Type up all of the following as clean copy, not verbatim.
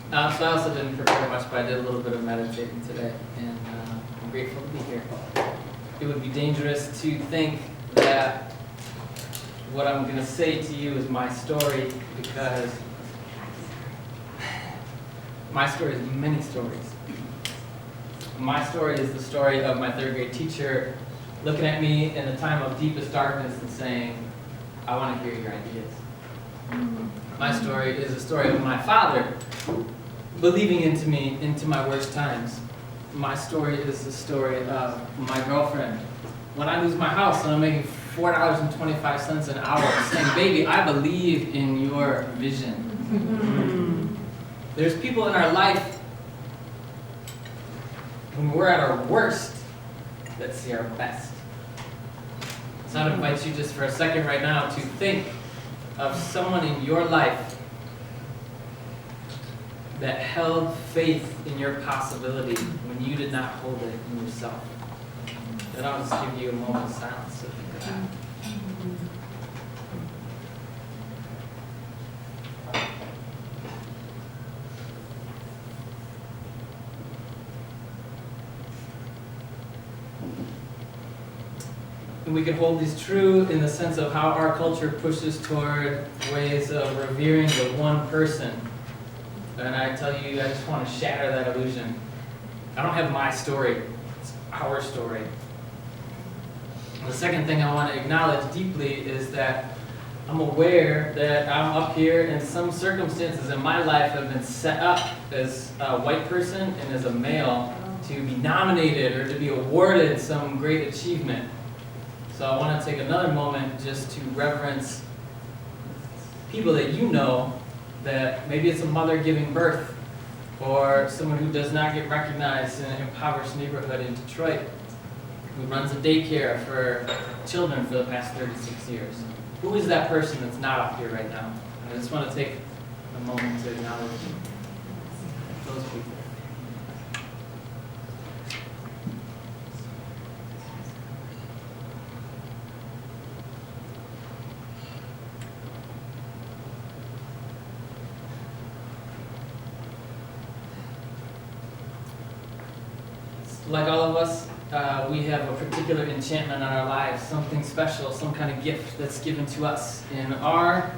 So I also didn't prepare much, but I did a little bit of meditating today, and I'm grateful to be here. It would be dangerous to think that what I'm going to say to you is my story, because my story is many stories. My story is the story of my third grade teacher looking at me in a time of deepest darkness and saying, I want to hear your ideas. My story is the story of my father believing into me into my worst times. My story is the story of my girlfriend. When I lose my house and I'm making $4.25 an hour, saying, baby, I believe in your vision. There's people in our life when we're at our worst that see our best. So I'd invite you just for a second right now to think of someone in your life that held faith in your possibility when you did not hold it in yourself. Then I'll just give you a moment of silence to think of that. And we can hold these true in the sense of how our culture pushes toward ways of revering the one person. And I tell you, I just want to shatter that illusion. I don't have my story, it's our story. The second thing I want to acknowledge deeply is that I'm aware that I'm up here and some circumstances in my life have been set up as a white person and as a male to be nominated or to be awarded some great achievement. So I want to take another moment just to reverence people that you know, that maybe it's a mother giving birth or someone who does not get recognized in an impoverished neighborhood in Detroit, who runs a daycare for children for the past 36 years. Who is that person that's not up here right now? I just want to take a moment to acknowledge those people. Like all of us, we have a particular enchantment on our lives, something special, some kind of gift that's given to us. And our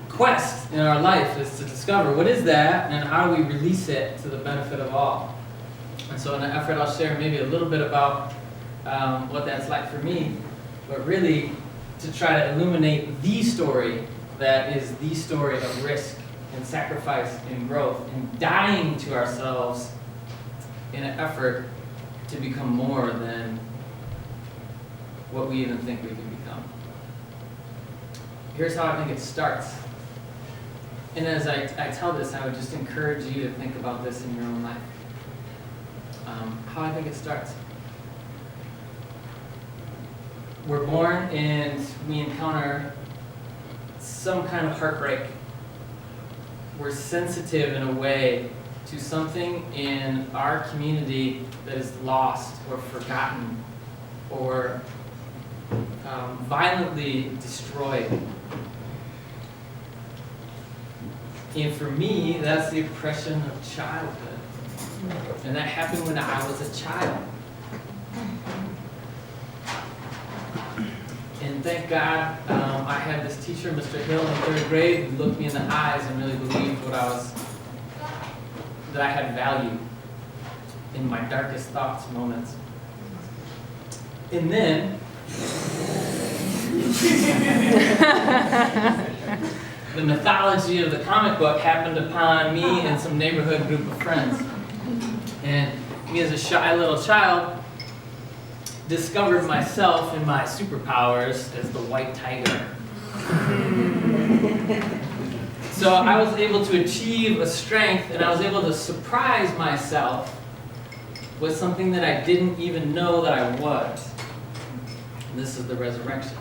quest in our life is to discover what is that and how do we release it to the benefit of all. And so in an effort, I'll share maybe a little bit about what that's like for me, but really to try to illuminate the story that is the story of risk and sacrifice and growth and dying to ourselves in an effort to become more than what we even think we can become. Here's how I think it starts. And as I tell this, I would just encourage you to think about this in your own life. How I think it starts. We're born and we encounter some kind of heartbreak. We're sensitive in a way to something in our community that is lost or forgotten or violently destroyed. And for me, that's the oppression of childhood. And that happened when I was a child. And thank God I had this teacher, Mr. Hill, in third grade, who looked me in the eyes and really believed that I had value in my darkest thoughts moments. And then the mythology of the comic book happened upon me and some neighborhood group of friends. And me as a shy little child discovered myself and my superpowers as the white tiger. So I was able to achieve a strength, and I was able to surprise myself with something that I didn't even know that I was. And this is the resurrection.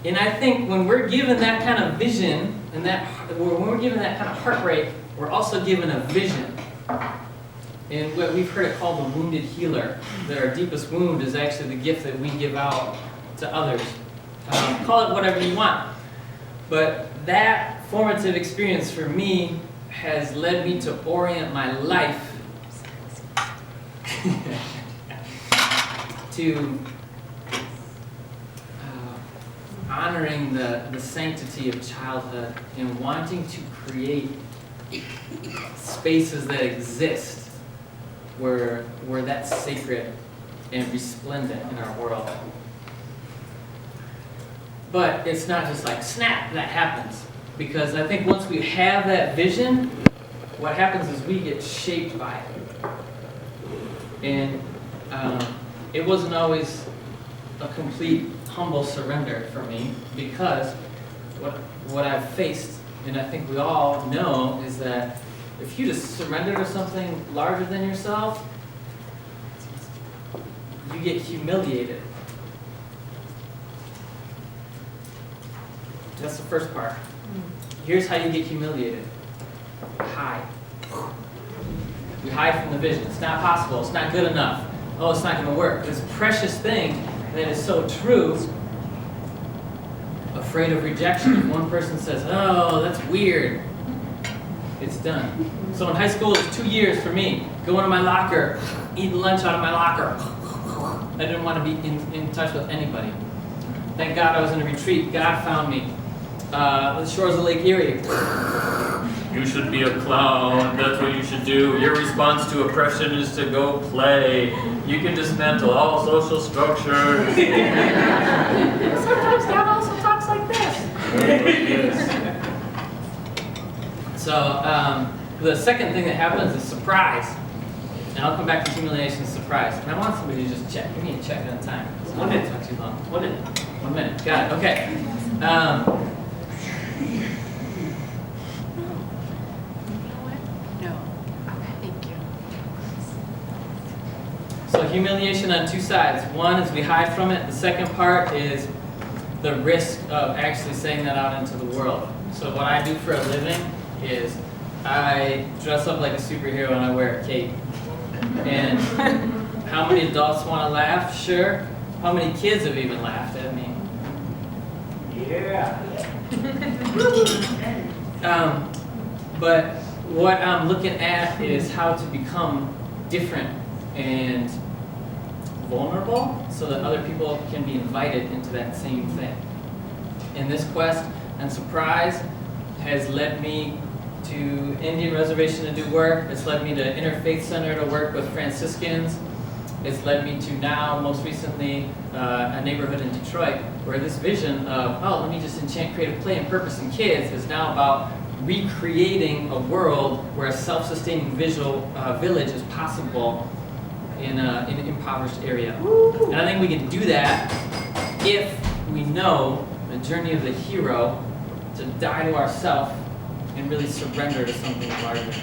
And I think when we're given that kind of vision, and when we're given that kind of heartbreak, we're also given a vision. And what we've heard it called the wounded healer. That our deepest wound is actually the gift that we give out to others. Call it whatever you want. But that formative experience for me has led me to orient my life to honoring the sanctity of childhood and wanting to create spaces that exist where that's sacred and resplendent in our world. But it's not just like, snap, that happens. Because I think once we have that vision, what happens is we get shaped by it. And it wasn't always a complete humble surrender for me, because what I've faced, and I think we all know, is that if you just surrender to something larger than yourself, you get humiliated. That's the first part. Here's how you get humiliated. Hide. You hide from the vision. It's not possible. It's not good enough. Oh, it's not going to work. This precious thing that is so true, afraid of rejection. If one person says, oh, that's weird, it's done. So in high school, it was 2 years for me. Going to my locker, eating lunch out of my locker. I didn't want to be in touch with anybody. Thank God I was in a retreat. God found me. The shores of Lake Erie. You should be a clown. That's what you should do. Your response to oppression is to go play. You can dismantle all social structures. Sometimes God also talks like this. So the second thing that happens is surprise. And I'll come back to humiliation and surprise. And I want somebody to just check. Give me a check at a time. 1 minute. Not too long. 1 minute. 1 minute. Got it. Okay. So humiliation on two sides. One is we hide from it. The second part is the risk of actually saying that out into the world. So what I do for a living is I dress up like a superhero and I wear a cape. And how many adults want to laugh? Sure. How many kids have even laughed at me? Yeah. But what I'm looking at is how to become different and vulnerable so that other people can be invited into that same thing. And this quest and surprise has led me to Indian Reservation to do work. It's led me to Interfaith Center to work with Franciscans. It's led me to now, most recently, a neighborhood in Detroit where this vision of, oh, let me just enchant creative play and purpose in kids is now about recreating a world where a self-sustaining visual village is possible in an impoverished area. And I think we can do that if we know the journey of the hero to die to ourselves and really surrender to something larger.